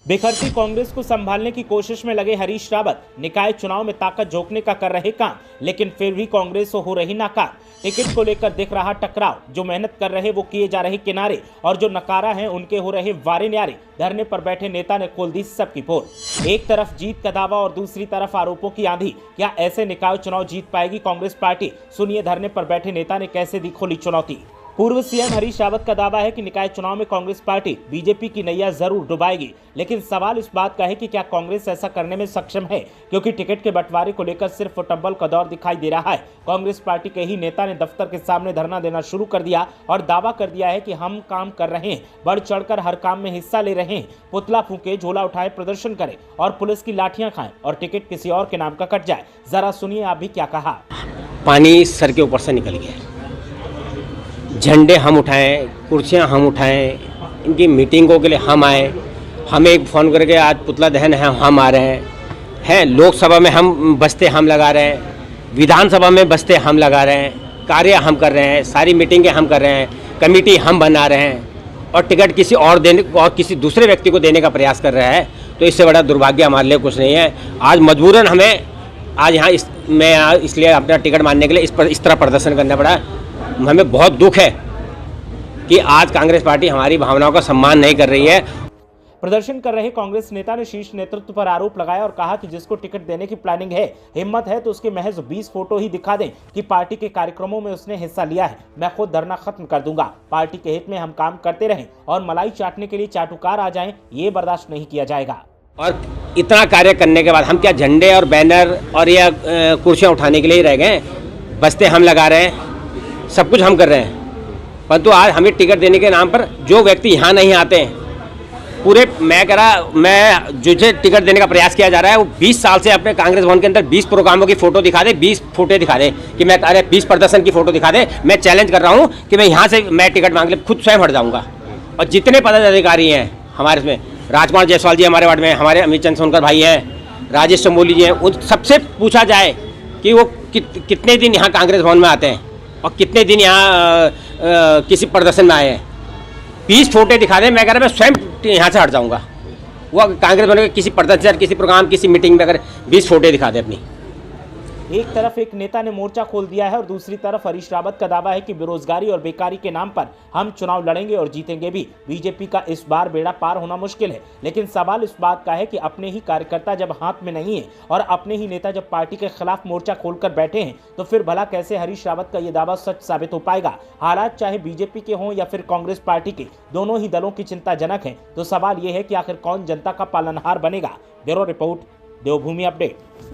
बिखरती कांग्रेस को संभालने की कोशिश में लगे हरीश रावत निकाय चुनाव में ताकत झोंकने का कर रहे काम, लेकिन फिर भी कांग्रेस हो रही नाकाम। टिकट को लेकर दिख रहा टकराव, जो मेहनत कर रहे वो किए जा रहे किनारे और जो नकारा है उनके हो रहे वारे न्यारे। धरने पर बैठे नेता ने खोल दी सबकी पोल। एक तरफ जीत का दावा और दूसरी तरफ आरोपों की आंधी। क्या ऐसे निकाय चुनाव जीत पाएगी कांग्रेस पार्टी? सुनिए धरने पर बैठे नेता ने कैसे दी खोली चुनौती। पूर्व सीएम हरीश रावत का दावा है कि निकाय चुनाव में कांग्रेस पार्टी बीजेपी की नैया जरूर डुबाएगी, लेकिन सवाल इस बात का है कि क्या कांग्रेस ऐसा करने में सक्षम है, क्योंकि टिकट के बंटवारे को लेकर सिर्फ फुटबॉल का दौर दिखाई दे रहा है। कांग्रेस पार्टी के ही नेता ने दफ्तर के सामने धरना देना शुरू कर दिया और दावा कर दिया है कि हम काम कर रहे हैं, बढ़ चढ़कर हर काम में हिस्सा ले रहे हैं। पुतला फूंके, झोला उठाए, प्रदर्शन करें और पुलिस की लाठियां खाएं और टिकट किसी और के नाम का कट जाए। जरा सुनिए आप भी क्या कहा। पानी सर के ऊपर से निकल गया, झंडे हम उठाएं, कुर्सियां हम उठाएं, इनकी मीटिंगों के लिए हम आए, हमें एक फ़ोन करके आज पुतला दहन है हम आ रहे हैं। लोकसभा में हम बस्ते हम लगा रहे हैं, विधानसभा में बस्ते हम लगा रहे हैं, कार्य हम कर रहे हैं, सारी मीटिंगें हम कर रहे हैं, कमेटी हम बना रहे हैं और टिकट किसी और देने और किसी दूसरे व्यक्ति को देने का प्रयास कर रहा है। तो इससे बड़ा दुर्भाग्य हमारे लिए कुछ नहीं है। आज मजबूरन हमें आज यहाँ मैं इसलिए अपना टिकट मानने के लिए इस तरह प्रदर्शन करना पड़ा। हमें बहुत दुख है कि आज कांग्रेस पार्टी हमारी भावनाओं का सम्मान नहीं कर रही है। प्रदर्शन कर रहे कांग्रेस नेता ने शीर्ष नेतृत्व पर आरोप लगाया और कहा कि जिसको टिकट देने की प्लानिंग है, हिम्मत है तो उसके महज 20 फोटो ही दिखा दें कि पार्टी के कार्यक्रमों में उसने हिस्सा लिया है। मैं खुद धरना खत्म कर दूंगा। पार्टी के हित में हम काम करते रहें और मलाई चाटने के लिए चाटुकार आ जाएं, ये बर्दाश्त नहीं किया जाएगा। और इतना कार्य करने के बाद हम क्या झंडे और बैनर और या कुर्सियाँ उठाने के लिए रह गए? बस्ते हम लगा रहे हैं, सब कुछ हम कर रहे हैं, परंतु आज हमें टिकट देने के नाम पर जो व्यक्ति यहाँ नहीं आते हैं, पूरे मैं जिसे टिकट देने का प्रयास किया जा रहा है वो 20 साल से अपने कांग्रेस भवन के अंदर 20 प्रोग्रामों की फोटो दिखा दे, 20 फोटो दिखा दे कि मैं 20 प्रदर्शन की फोटो दिखा दे। मैं चैलेंज कर रहा हूँ कि मैं यहाँ से मैं टिकट मांग ले खुद स्वयं हट जाऊँगा। और जितने पदाधिकारी हैं हमारे इसमें, राजकुमार जायसवाल जी हमारे वार्ड में, हमारे अमित चंद सोनकर भाई हैं, राजेश चमोली जी हैं, उन सबसे पूछा जाए कि वो कितने दिन यहाँ कांग्रेस भवन में आते हैं और कितने दिन यहाँ किसी प्रदर्शन में आए हैं। 20 फोटो दिखा दें, मैं कह रहा मैं स्वयं यहाँ से हट जाऊँगा। वो कांग्रेस भवन के किसी प्रदर्शन, किसी प्रोग्राम, किसी मीटिंग में अगर 20 फोटो दिखा दे अपनी। एक तरफ एक नेता ने मोर्चा खोल दिया है और दूसरी तरफ हरीश रावत का दावा है कि बेरोजगारी और बेकारी के नाम पर हम चुनाव लड़ेंगे और जीतेंगे भी। बीजेपी का इस बार बेड़ा पार होना मुश्किल है, लेकिन सवाल इस बात का है कि अपने ही कार्यकर्ता जब हाथ में नहीं है और अपने ही नेता जब पार्टी के खिलाफ मोर्चा खोलकर बैठे हैं, तो फिर भला कैसे हरीश रावत का ये दावा सच साबित हो पाएगा। हालात चाहे बीजेपी के हों या फिर कांग्रेस पार्टी के, दोनों ही दलों की चिंताजनक है। तो सवाल यह है कि आखिर कौन जनता का पालनहार बनेगा। ब्यूरो रिपोर्ट, देवभूमि अपडेट।